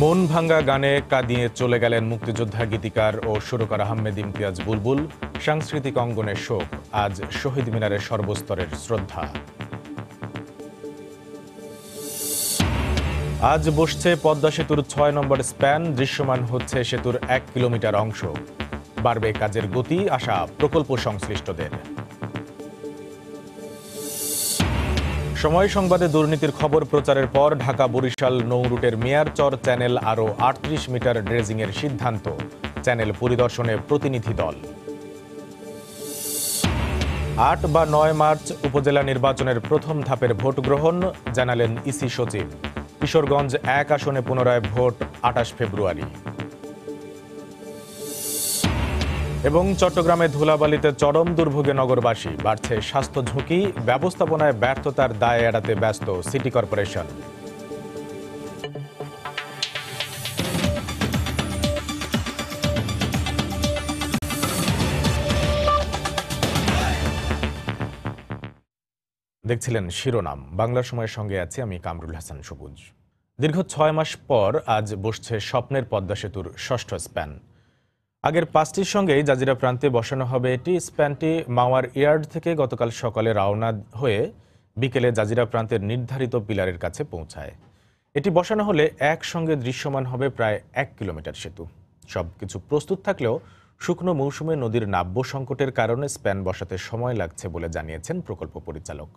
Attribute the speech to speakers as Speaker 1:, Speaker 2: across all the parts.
Speaker 1: মন ভাঙ্গা গানে কাঁদিয়ে চলে গেলেন মুক্তিযোদ্ধা গীতিকার ও সুরকার আহমেদ ইমতিয়াজ বুলবুল। সাংস্কৃতিক অঙ্গনের শোক, আজ শহীদ মিনারের সর্বস্তরের শ্রদ্ধা। আজ বসছে পদ্মা সেতুর ৬ নম্বর স্প্যান, দৃশ্যমান হচ্ছে সেতুর ১ কিলোমিটার অংশ। বাড়বে কাজের গতি, আশা প্রকল্প সংশ্লিষ্টদের। সময় সংবাদে দুর্নীতির খবর প্রচারের পর ঢাকা বরিশাল নৌ রুটের মেয়ারচর চ্যানেল আরও ৩৮ মিটার ড্রেজিংয়ের সিদ্ধান্ত। চ্যানেল পরিদর্শনে প্রতিনিধি দল। ৮ বা ৯ মার্চ উপজেলা নির্বাচনের প্রথম ধাপের ভোট গ্রহণ, জানালেন ইসি সচিব। কিশোরগঞ্জ ১ আসনে পুনরায় ভোট ২৮ ফেব্রুয়ারি। এবং চট্টগ্রামে ধুলাবালিতে চরম দুর্ভোগে নগরবাসী, বাড়ছে স্বাস্থ্য ঝুঁকি, ব্যবস্থাপনায় ব্যর্থতার দায় এড়াতে ব্যস্ত সিটি কর্পোরেশন। দেখছিলেন শিরোনাম। বাংলার সময়ের সঙ্গে আছি আমি কামরুল হাসান সবুজ। দীর্ঘ ৬ মাস পর আজ বসছে স্বপ্নের পদ্মা সেতুর ষষ্ঠ স্প্যান। আগের ৫টির সঙ্গেই জাজিরা প্রান্তে বসানো হবে এটি। স্প্যানটি মাওয়ার ইয়ার্ড থেকে গতকাল সকালে রওনা হয়ে বিকেলে জাজিরা প্রান্তের নির্ধারিত পিলারের কাছে পৌঁছায়। এটি বসানো হলে একসঙ্গে দৃশ্যমান হবে প্রায় ১ কিলোমিটার সেতু। সবকিছু প্রস্তুত থাকলেও শুকনো মৌসুমে নদীর নাব্য সংকটের কারণে স্প্যান বসাতে সময় লাগছে বলে জানিয়েছেন প্রকল্প পরিচালক।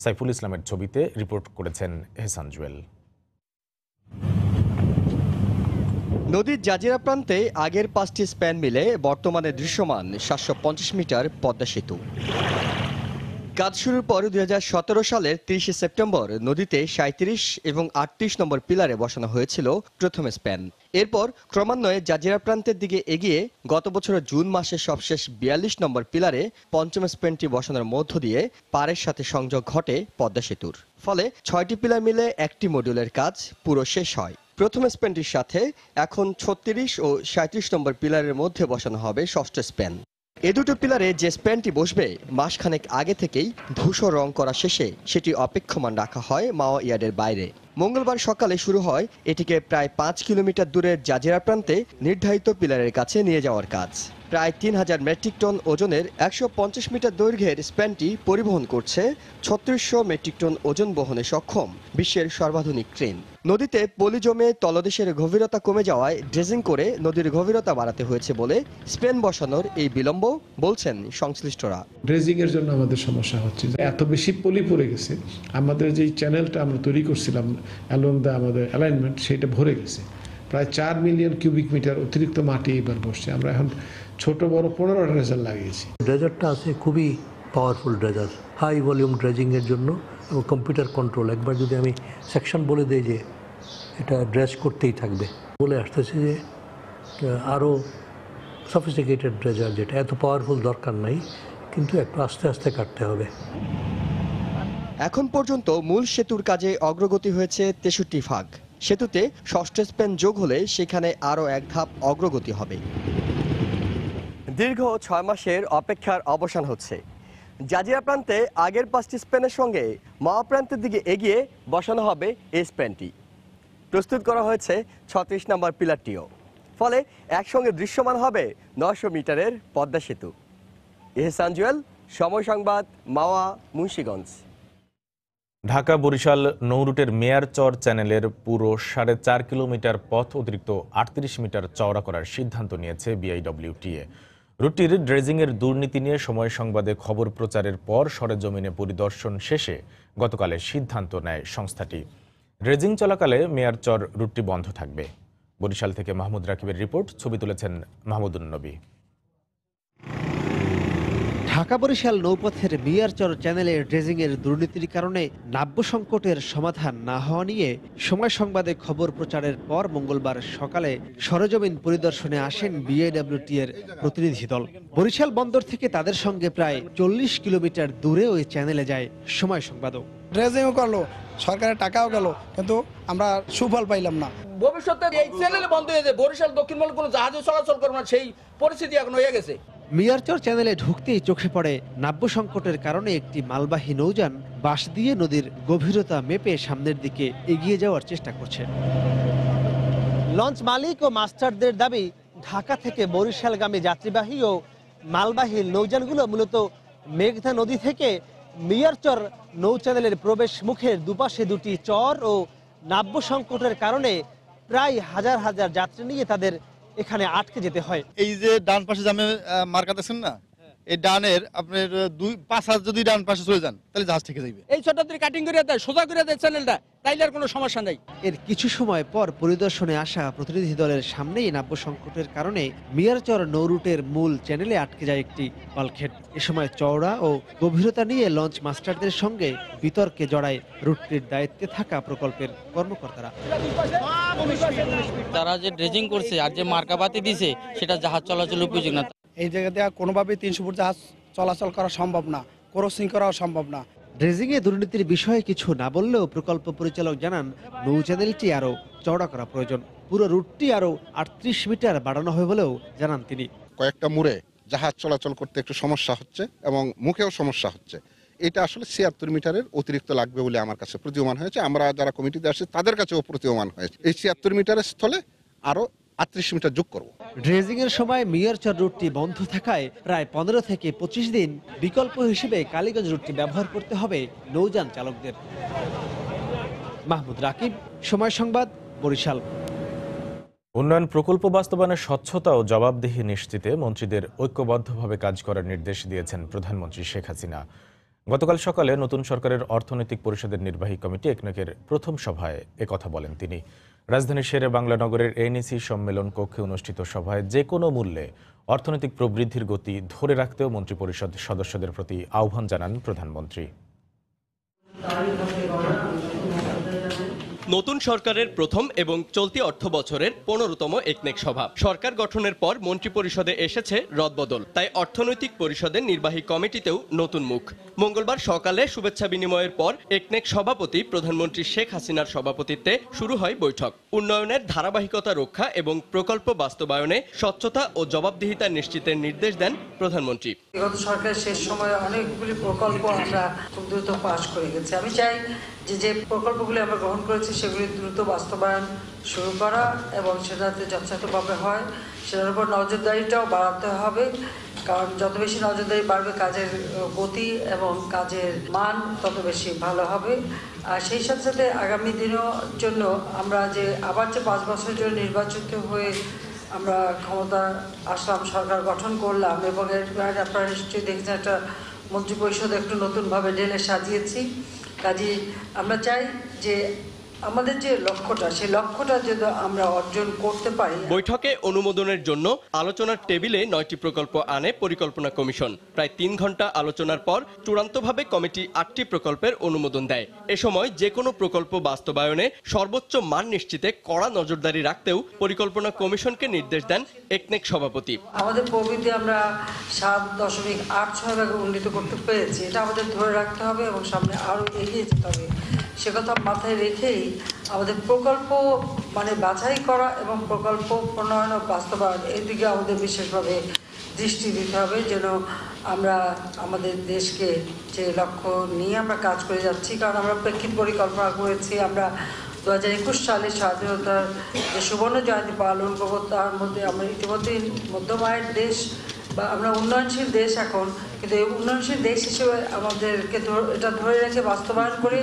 Speaker 1: সাইফুল ইসলামের ছবিতে রিপোর্ট করেছেন এহসান জুয়েল।
Speaker 2: নদীর জাজিরা প্রান্তে আগের ৫টি স্প্যান মিলে বর্তমানে দৃশ্যমান ৭৫০ মিটার পদ্মা সেতু। কাজ শুরুর পর ২০১৭ সালের ৩০ সেপ্টেম্বর নদীতে ৩৭ এবং ৩৮ নম্বর পিলারে বসানো হয়েছিল প্রথম স্প্যান। এরপর ক্রমান্বয়ে জাজিরা প্রান্তের দিকে এগিয়ে গত বছরের জুন মাসে সবশেষ ৪২ নম্বর পিলারে পঞ্চম স্প্যানটি বসানোর মধ্য দিয়ে পাড়ের সাথে সংযোগ ঘটে পদ্মা সেতুর। ফলে ৬টি পিলার মিলে একটি মডিউলের কাজ পুরো শেষ হয়। প্রথম স্প্যানটির সাথে এখন ৩৬ ও ৩৭ নম্বর পিলারের মধ্যে বসানো হবে ষষ্ঠ স্প্যান। এ দুটো পিলারে যে স্প্যানটি বসবে মাসখানেক আগে থেকেই ধূসর রং করা শেষে সেটি অপেক্ষমান রাখা হয় মাওয়া ইয়ার্ডের বাইরে। মঙ্গলবার সকালে শুরু হয় এটিকে প্রায় ৫ কিলোমিটার দূরের জাজিরা প্রান্তে নির্ধারিত পিলারের কাছে নিয়ে যাওয়ার কাজ। প্রায় ৩,০০০ মেট্রিক টন ওজনের ১৫০ মিটার দৈর্ঘ্যের স্প্যানটি পরিবহন করছে ৩৬০০ মেট্রিক টন ওজন বহনে সক্ষম বিশ্বের সর্বাধুনিক ক্রেন। নদীতে পলি জমে তলদেশের গভীরতা কমে যাওয়ায় ড্রেজিং করে নদীর গভীরতা বাড়াতে হয়েছে বলে স্প্যান বসানোর এই বিলম্ব বলছেন সংশ্লিষ্টরা।
Speaker 3: ড্রেজিং এর জন্য আমাদের সমস্যা হচ্ছে, এত বেশি পলি পড়ে গেছে, আমাদের যে চ্যানেলটা আমরা তৈরি করছিলাম অ্যালং দা আমাদের অ্যালাইনমেন্ট সেটা ভরে গেছে। প্রায় ৪ মিলিয়ন কিউবিক মিটার অতিরিক্ত মাটি এবার বসছে। আমরা এখন ছোট বড় 15টা ড্রেজার লাগিয়েছি।
Speaker 4: ড্রেজারটা আছে খুবই পাওয়ারফুল ড্রেজার, হাই ভলিউম ড্রেজিংয়ের জন্য এবং কম্পিউটার কন্ট্রোল। একবার যদি আমি সেকশন বলে দিই যে এটা ড্রেস করতেই থাকবে, বলে আসতেছে যে আরও সফিস্টিকেটেড ড্রেজার, যেটা এত পাওয়ারফুল দরকার নাই, কিন্তু একটু আস্তে আস্তে কাটতে হবে।
Speaker 2: এখন পর্যন্ত মূল সেতুর কাজে অগ্রগতি হয়েছে ৬৩ ভাগ। সেতুতে ষষ্ঠ স্প্যান যোগ হলে সেখানে আরও এক ধাপ অগ্রগতি হবে। দীর্ঘ ৬ মাসের অপেক্ষার অবসান হচ্ছে। জাজিরা প্রান্তে আগের ৫টি স্প্যানের সঙ্গে মাওয়া প্রান্তের দিকে এগিয়ে বসানো হবে এই স্প্যানটি। প্রস্তুত করা হয়েছে ৩৬ নম্বর পিলারটিও। ফলে একসঙ্গে দৃশ্যমান হবে ৯০০ মিটারের পদ্মা সেতু। এহসান জুয়েল, সময় সংবাদ, মাওয়া, মুন্সিগঞ্জ।
Speaker 1: ঢাকা বরিশাল নৌরুটের মেয়ারচর চ্যানেলের পুরো ৪.৫ কিলোমিটার পথ অতিরিক্ত ৩৮ মিটার চওড়া করার সিদ্ধান্ত নিয়েছে বিআইডব্লিউটিএ। রুটটির ড্রেজিংয়ের দুর্নীতি নিয়ে সময় সংবাদে খবর প্রচারের পর সরেজমিনে পরিদর্শন শেষে গতকালের সিদ্ধান্ত নেয় সংস্থাটি। ড্রেজিং চলাকালে মেয়ারচর রুটটি বন্ধ থাকবে। বরিশাল থেকে মাহমুদ রাকিবের রিপোর্ট, ছবি তুলেছেন মাহমুদুন নবী।
Speaker 5: ঢাকা বরিশাল নৌপথের মেয়ারচর চ্যানেলের ড্রেজিংয়ের দুর্নীতির কারণে নাব্য সংকটের সমাধান না হওয়া নিয়ে সময় সংবাদে খবর প্রচারের পর মঙ্গলবার সকালে সরেজমিন পরিদর্শনে আসেন বিআইডব্লিউটিএর প্রতিনিধি দল। বরিশাল বন্দর থেকে তাদের সঙ্গে প্রায় ৪০ কিলোমিটার দূরে ওই চ্যানেলে যায় সময় সংবাদও।
Speaker 6: ড্রেজিংও করলো, সরকারের টাকাও গেল, কিন্তু আমরা সুফল পাইলাম না।
Speaker 7: ভবিষ্যতে এই চ্যানেল বন্ধ হয়ে যায়, বরিশাল দক্ষিণ মল কোনো জাহাজে চলাচল করবে না, সেই পরিস্থিতি এখন হয়ে গেছে।
Speaker 5: মেয়ারচর চ্যানেলে ঢুকতেই চোখে পড়ে নাব্য সংকটের কারণে একটি মালবাহী নৌযান বাঁশ দিয়ে নদীর গভীরতা মেপে সামনের দিকে এগিয়ে যাওয়ার চেষ্টা করছে। লঞ্চ মালিক ও মাস্টারদের দাবি, ঢাকা থেকে বরিশালগামী যাত্রীবাহী ও মালবাহী নৌযানগুলো মূলত মেঘনা নদী থেকে মিয়ারচর নৌচ্যানেলের প্রবেশ মুখের দুপাশে দুটি চর ও নাব্য সংকটের কারণে প্রায় হাজার হাজার যাত্রী নিয়ে তাদের এখানে আটকে যেতে হয়।
Speaker 8: এই যে ডান পাশে জামে মার্কা দেখছেন না, এই ডানের আপনার 2-5 হাত যদি ডান পাশে চলে যান তাহলে জাহাজ থেকে যাইবে।
Speaker 7: এই ছোটটা কাটিং করে দেয়, সোজা করে দেয় চ্যানেলটা, তাইলে আর কোনো সমস্যা নেই।
Speaker 5: এর কিছু সময় পর পরিদর্শনে আসা প্রতিনিধি দলের সামনেই নাব্য সংকটের কারণে মিয়ারচর নৌরুটের মূল চ্যানেলে আটকে যায় একটি বাল্কহেড। এ সময় চওড়া ও গভীরতা নিয়ে লঞ্চ মাস্টারদের সঙ্গে বিতর্কে জড়ায় রুটটির দায়িত্বে থাকা প্রকল্পের কর্মকর্তারা।
Speaker 9: তারা যে ড্রেজিং করছে আর যে মার্কাবাতি দিছে সেটা জাহাজ চলাচল উপযোগী না।
Speaker 6: এই জায়গাতে কোনোভাবেই 300 ফুট জাহাজ চলাচল করা সম্ভব না, ক্রসিং করাও সম্ভব না।
Speaker 5: ড্রেজিংয়ে দুর্নীতির বিষয়ে কিছু না বললেও প্রকল্প পরিচালক জানান, নৌ চ্যানেলটি আরও চওড়া করা প্রয়োজন। পুরো রুটটি আরও 38 মিটার বাড়ানো হবে বলেও জানান তিনি।
Speaker 10: কয়েকটা মুড়ে জাহাজ চলাচল করতে একটু সমস্যা হচ্ছে এবং মুখেও সমস্যা হচ্ছে। এটা আসলে 76 মিটারের অতিরিক্ত লাগবে বলে আমার কাছে প্রতীয়মান হয়েছে। আমরা যারা কমিটিতে আসছি তাদের কাছেও প্রতীয়মান হয়েছে। এই 76 মিটারের স্থলে আরও 38 মিটার যোগ করব।
Speaker 5: ড্রেজিং এর সময় মিয়ারচর রুটটি বন্ধ থাকায় প্রায় 15 থেকে 25 দিন বিকল্প হিসেবে কালীগঞ্জ রুটটি ব্যবহার করতে হবে নৌযান চালকদের। মাহমুদ রাকিব, সময় সংবাদ, বরিশাল।
Speaker 1: উন্নয়ন প্রকল্প বাস্তবায়নের স্বচ্ছতা ও জবাবদিহি নিশ্চিতে মন্ত্রীদের ঐক্যবদ্ধভাবে কাজ করার নির্দেশ দিয়েছেন প্রধানমন্ত্রী শেখ হাসিনা। গতকাল সকালে নতুন সরকারের অর্থনৈতিক পরিষদের নির্বাহী কমিটি একনেকের প্রথম সভায় একথা বলেন তিনি। রাজধানীর শেরে বাংলা নগরের এনইসি সম্মেলন কক্ষে অনুষ্ঠিত সভায় যে কোনো মূল্যে অর্থনৈতিক প্রবৃদ্ধির গতি ধরে রাখতেও মন্ত্রিপরিষদ সদস্যদের প্রতি আহ্বান জানান প্রধানমন্ত্রী।
Speaker 11: নতুন সরকারের প্রথম এবং চলতি অর্থ বছরের 15তম একনেক সভা। সরকার গঠনের পর মন্ত্রিপরিষদে এসেছে রদবদল, তাই অর্থনৈতিক পরিষদের নির্বাহী কমিটিতেও নতুন মুখ। মঙ্গলবার সকালে শুভেচ্ছা বিনিময়ের পর একনেক সভাপতি প্রধানমন্ত্রী শেখ হাসিনার সভাপতিত্বে শুরু হয় বৈঠক। উন্নয়নের ধারাবাহিকতা রক্ষা এবং প্রকল্প বাস্তবায়নে স্বচ্ছতা ও জবাবদিহিতা নিশ্চিতের নির্দেশ দেন প্রধানমন্ত্রী।
Speaker 12: গত সরকারের শেষ সময়ে অনেকগুলি প্রকল্প আমরা খুব দ্রুত পাশ করে গেছি। আমি চাই যে প্রকল্পগুলি আমরা গ্রহণ করেছি সেগুলি দ্রুত বাস্তবায়ন শুরু করা এবং সেটাতে যথাযথভাবে হয়, সেটার উপর নজরদারিটাও বাড়াতে হবে। কারণ যত বেশি নজরদারি বাড়বে, কাজের গতি এবং কাজের মান তত বেশি ভালো হবে। আর সেই সাথে সাথে আগামী দিনের জন্য আমরা যে আবার যে 5 বছরের জন্য নির্বাচিত হয়ে আমরা ক্ষমতা আসলাম, সরকার গঠন করলাম এবং এর আপনারা নিশ্চয়ই দেখছেন একটা মন্ত্রিপরিষদ একটু নতুনভাবে ঢেলে সাজিয়েছি। কাজেই আমরা চাই যে আমাদের যে লক্ষ্যটা, সেই লক্ষ্যটা যদি আমরা অর্জন করতে পারি।
Speaker 11: বৈঠকে অনুমোদনের জন্য আলোচনার টেবিলে 9টি প্রকল্প আনে পরিকল্পনা কমিশন। প্রায় 3 ঘন্টা আলোচনার পর চূড়ান্তভাবে কমিটি 8টি প্রকল্পের অনুমোদন দেয়। এ সময় যে কোনো প্রকল্প বাস্তবায়নে সর্বোচ্চ মান নিশ্চিতে কড়া নজরদারি রাখতেও পরিকল্পনা কমিশনকে নির্দেশ দেন একনেক সভাপতি।
Speaker 12: আমাদের প্রবৃদ্ধি আমরা 7.86 ভাগে উন্নীত করতে পেরেছি, এটা আমাদের ধরে রাখতে হবে এবং সামনে আরও এগিয়ে যেতে হবে। সে কথা মাথায় রেখেই আমাদের প্রকল্প বাছাই করা এবং প্রকল্প প্রণয়ন ও বাস্তবায়ন এই দিকে আমাদের বিশেষভাবে দৃষ্টি দিতে হবে, যেন আমরা আমাদের দেশকে যে লক্ষ্য নিয়ে আমরা কাজ করে যাচ্ছি। কারণ আমরা প্রেক্ষিত পরিকল্পনা করেছি, আমরা 2021 সালে স্বাধীনতার যে সুবর্ণ জয়ন্তী পালন করবো, তার মধ্যে আমরা ইতিমধ্যেই মধ্যম আয়ের দেশ বা আমরা উন্নয়নশীল দেশ এখন, কিন্তু এই উন্নয়নশীল দেশ হিসেবে আমাদেরকে এটা ধরে রেখে বাস্তবায়ন করে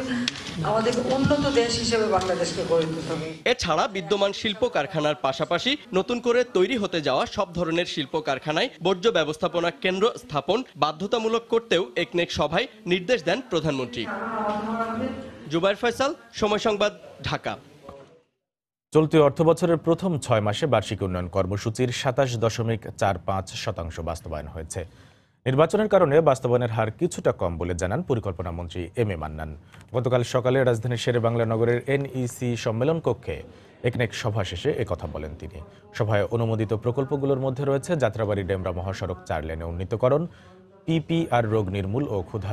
Speaker 12: আমাদের উন্নত দেশ হিসেবে বাংলাদেশকে গড়ে তুলতে হবে।
Speaker 11: এছাড়া বিদ্যমান শিল্প কারখানার পাশাপাশি নতুন করে তৈরি হতে যাওয়া সব ধরনের শিল্প কারখানায় বর্জ্য ব্যবস্থাপনা কেন্দ্র স্থাপন বাধ্যতামূলক করতেও একনেক সভায় নির্দেশ দেন প্রধানমন্ত্রী। জুবাইর ফয়সাল, সময় সংবাদ, ঢাকা।
Speaker 1: চলতি অর্থবছরের প্রথম 6 মাসে বার্ষিক উন্নয়ন কর্মসূচির 27.45% বাস্তবায়ন হয়েছে। নির্বাচনের কারণে বাস্তবায়নের হার কিছুটা কম বলে জানান পরিকল্পনা মন্ত্রী এম এ মান্নান। গতকাল সকালে রাজধানীর শেরে বাংলা নগরের এনইসি সম্মেলন কক্ষে একনেক সভা শেষে একথা বলেন তিনি। সভায় অনুমোদিত প্রকল্পগুলোর মধ্যে রয়েছে যাত্রাবাড়ি ডেমরা মহাসড়ক 4 লেনে উন্নীতকরণ, পিপিআর রোগ নির্মূল ও ক্ষুধা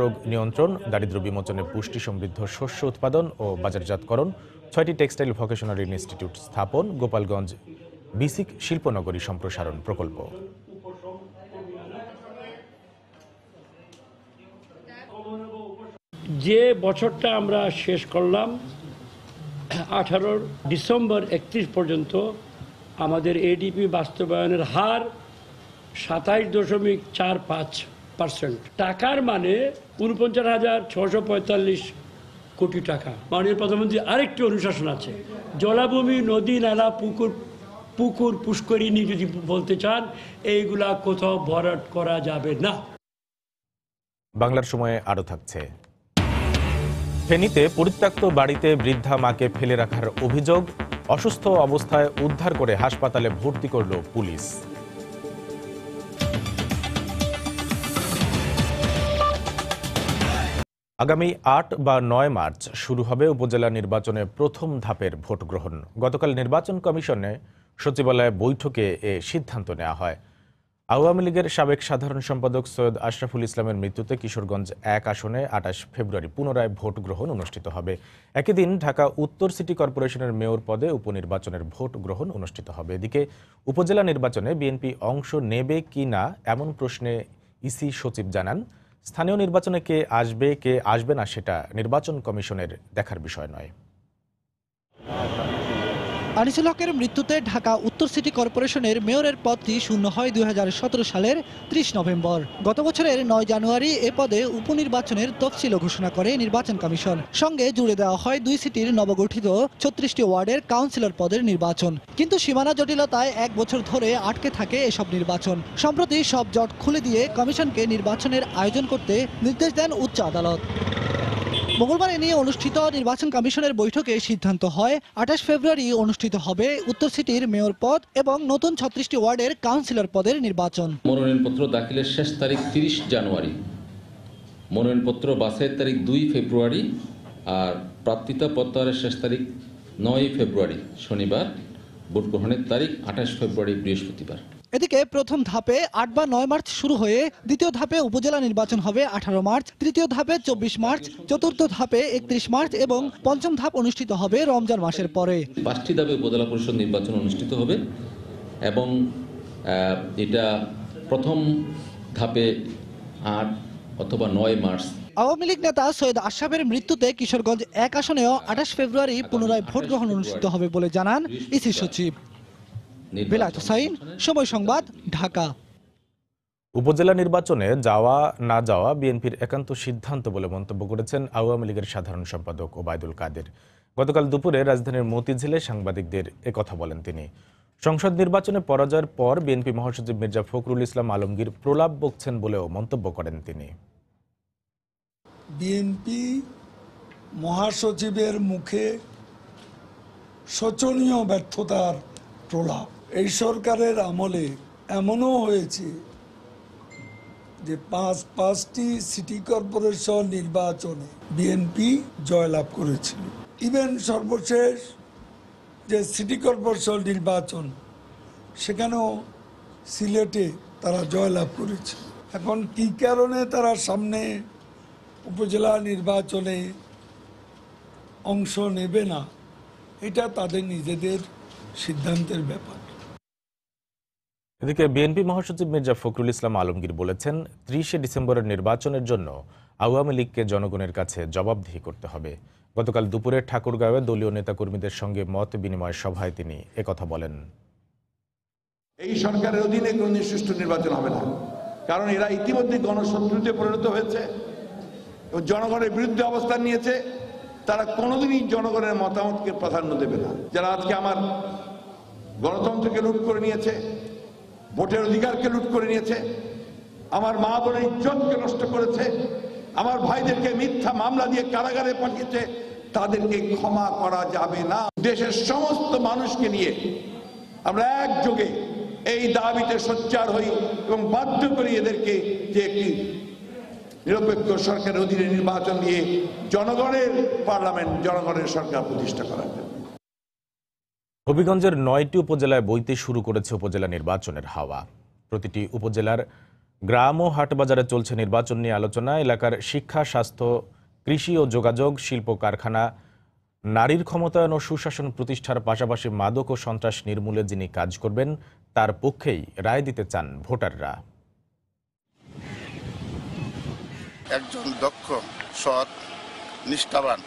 Speaker 1: রোগ নিয়ন্ত্রণ, দারিদ্র্য বিমোচনে পুষ্টি সমৃদ্ধ শস্য উৎপাদন ও বাজারজাতকরণ, 6টি টেক্সটাইল ভোকেশনাল ইনস্টিটিউট স্থাপন, গোপালগঞ্জ বিসিক শিল্পনগরী সম্প্রসারণ প্রকল্প।
Speaker 13: যে বছরটা আমরা শেষ করলাম 18 ডিসেম্বর 31 পর্যন্ত আমাদের এডিপি বাস্তবায়নের হার 27.45%। টাকার মানে 49,645 কোটি টাকা। মাননীয় প্রধানমন্ত্রী আরেকটি অনুশাসন আছে, জলাভূমি, নদী, নালা, পুকুর, পুষ্করিণী যদি বলতে চান, এইগুলা কোথাও ভরাট করা যাবে না।
Speaker 1: বাংলার সময়ে আরও থাকছে। ফেনীতে পরিত্যক্ত বাড়িতে বৃদ্ধা মাকে ফেলে রাখার অভিযোগ, অসুস্থ অবস্থায় উদ্ধার করে হাসপাতালে ভর্তি করল পুলিশ। আগামী 8 বা 9 মার্চ শুরু হবে উপজেলা নির্বাচনে প্রথম ধাপের ভোট গ্রহণ। গতকাল নির্বাচন কমিশনে সচিবালয়ে বৈঠকে এ সিদ্ধান্ত নেওয়া হয়। আওয়ামী লীগের সাবেক সাধারণ সম্পাদক সৈয়দ আশরাফুল ইসলামের মৃত্যুতে কিশোরগঞ্জ 1 আসনে 28 ফেব্রুয়ারি পুনরায় ভোট গ্রহণ অনুষ্ঠিত হবে। একই দিন ঢাকা উত্তর সিটি কর্পোরেশনের মেয়র পদে উপনির্বাচনের ভোট গ্রহণ অনুষ্ঠিত হবে। এদিকে উপজেলা নির্বাচনে বিএনপি অংশ নেবে কি না এমন প্রশ্নে ইসি সচিব জানান, স্থানীয় নির্বাচনে কে আসবে কে আসবে না সেটা নির্বাচন কমিশনের দেখার বিষয় নয়।
Speaker 14: আনিসুল হকের মৃত্যুতে ঢাকা উত্তর সিটি কর্পোরেশনের মেয়রের পদটি শূন্য হয় 2017 সালের 30 নভেম্বর। গত বছরের 9 জানুয়ারি এ পদে উপনির্বাচনের তফসিল ঘোষণা করে নির্বাচন কমিশন। সঙ্গে জুড়ে দেওয়া হয় 2 সিটির নবগঠিত 36টি ওয়ার্ডের কাউন্সিলর পদের নির্বাচন। কিন্তু সীমানা জটিলতায় 1 বছর ধরে আটকে থাকে এসব নির্বাচন। সম্প্রতি সব জট খুলে দিয়ে কমিশনকে নির্বাচনের আয়োজন করতে নির্দেশ দেন উচ্চ আদালত। মঙ্গলবার এ নিয়ে অনুষ্ঠিত নির্বাচন কমিশনের বৈঠকে সিদ্ধান্ত হয় 28 ফেব্রুয়ারি অনুষ্ঠিত হবে উত্তর সিটির মেয়র পদ এবং নতুন 36টি ওয়ার্ডের কাউন্সিলর পদের নির্বাচন।
Speaker 15: মনোনয়নপত্র দাখিলের শেষ তারিখ 30 জানুয়ারি, মনোনয়নপত্র বাছাইয়ের তারিখ 2 ফেব্রুয়ারি আর প্রার্থিতা প্রত্যাহারের শেষ তারিখ 9 ফেব্রুয়ারি শনিবার, ভোট গ্রহণের তারিখ 28 ফেব্রুয়ারি বৃহস্পতিবার।
Speaker 14: এদিকে প্রথম ধাপে 8 বা 9 মার্চ শুরু হয়ে দ্বিতীয় ধাপে উপজেলা নির্বাচন হবে 18 মার্চ, তৃতীয় ধাপে 24 মার্চ, চতুর্থ ধাপে 31 মার্চ এবং পঞ্চম ধাপ অনুষ্ঠিত হবে রমজান মাসের পরে।
Speaker 15: 5টি ধাপে উপজেলা পরিষদ নির্বাচন অনুষ্ঠিত হবে এবং এটা প্রথম ধাপে 8 অথবা 9 মার্চ।
Speaker 14: আওয়ামী লীগ নেতা সৈয়দ আশরাফের মৃত্যুতে কিশোরগঞ্জ 1 আসনেও 28 ফেব্রুয়ারি পুনরায় ভোট গ্রহণ অনুষ্ঠিত হবে বলে জানান ইসি সচিব। বিলাত হোসাইন, সময় সংবাদ, ঢাকা।
Speaker 1: উপজেলা নির্বাচনে যাওয়া না যাওয়া বিএনপির একান্ত সিদ্ধান্ত বলে মন্তব্য করেছেন আওয়ামী লীগের সাধারণ সম্পাদক ওবায়দুল কাদের। গতকাল দুপুরে রাজধানীর মতিঝিলে সাংবাদিকদের একথা বলেন তিনি। সংসদ নির্বাচনে পরাজয়ের পর বিএনপি মহাসচিব মির্জা ফখরুল ইসলাম আলমগীর প্রলাপ বকছেন বলেও মন্তব্য করেন তিনি।
Speaker 16: বিএনপি মহাসচিবের মুখে শোচনীয় ব্যর্থতার প্রলাপ। এই সরকারের আমলে এমনও হয়েছে যে পাঁচটি সিটি কর্পোরেশন নির্বাচনে বিএনপি জয়লাভ করেছিল। ইভেন সর্বশেষ যে সিটি কর্পোরেশন নির্বাচন, সেখানেও সিলেটে তারা জয়লাভ করেছে। এখন কি কারণে তারা সামনে উপজেলা নির্বাচনে অংশ নেবে না, এটা তাদের নিজেদের সিদ্ধান্তের ব্যাপার।
Speaker 1: এদিকে বিএনপি মহাসচিব মির্জা ফখরুল ইসলাম আলমগীর বলেছেন, 30 ডিসেম্বরের নির্বাচনের জন্য আওয়ামী লীগকে জনগণের কাছে জবাবদিহি করতে হবে। গতকাল দুপুরে ঠাকুরগাঁওয়ে দলীয় নেতাকর্মীদের সঙ্গে মত বিনিময় সভায় তিনি একথা বলেন।
Speaker 17: এই সরকারের অধীনে কোন সুষ্ঠু নির্বাচন হবে না, কারণ এরা ইতিমধ্যে গণশত্রুতে পরিণত হয়েছে এবং জনগণের বিরুদ্ধে অবস্থান নিয়েছে। তারা কোনোদিনই জনগণের মতামতকে প্রাধান্য দেবে না। যারা আজকে আমার গণতন্ত্রকে লুট করে নিয়েছে, ভোটের অধিকারকে লুট করে নিয়েছে, আমার মা বোনের ইজ্জতকে নষ্ট করেছে, আমার ভাইদেরকে মিথ্যা মামলা দিয়ে কারাগারে পাঠিয়েছে, তাদেরকে ক্ষমা করা যাবে না। দেশের সমস্ত মানুষকে নিয়ে আমরা একযোগে এই দাবিতে সোচ্চার হই এবং বাধ্য করি এদেরকে যে একটি নিরপেক্ষ সরকারের অধীনে নির্বাচন দিয়ে জনগণের পার্লামেন্ট, জনগণের সরকার প্রতিষ্ঠা করার জন্য।
Speaker 1: হবিগঞ্জের 9টি উপজেলায় বইতে শুরু করেছে উপজেলা নির্বাচনের হাওয়া। প্রতিটি উপজেলার গ্রাম ও হাটবাজারে চলছে নির্বাচন নিয়ে আলোচনা। এলাকার শিক্ষা, স্বাস্থ্য, কৃষি ও যোগাযোগ, শিল্প কারখানা, নারীর ক্ষমতায়ন ও সুশাসন প্রতিষ্ঠার পাশাপাশি মাদক ও সন্ত্রাস নির্মূলে যিনি কাজ করবেন তার পক্ষেই রায় দিতে চান ভোটাররা।
Speaker 18: একজন দক্ষ, সৎ, নিষ্ঠাবান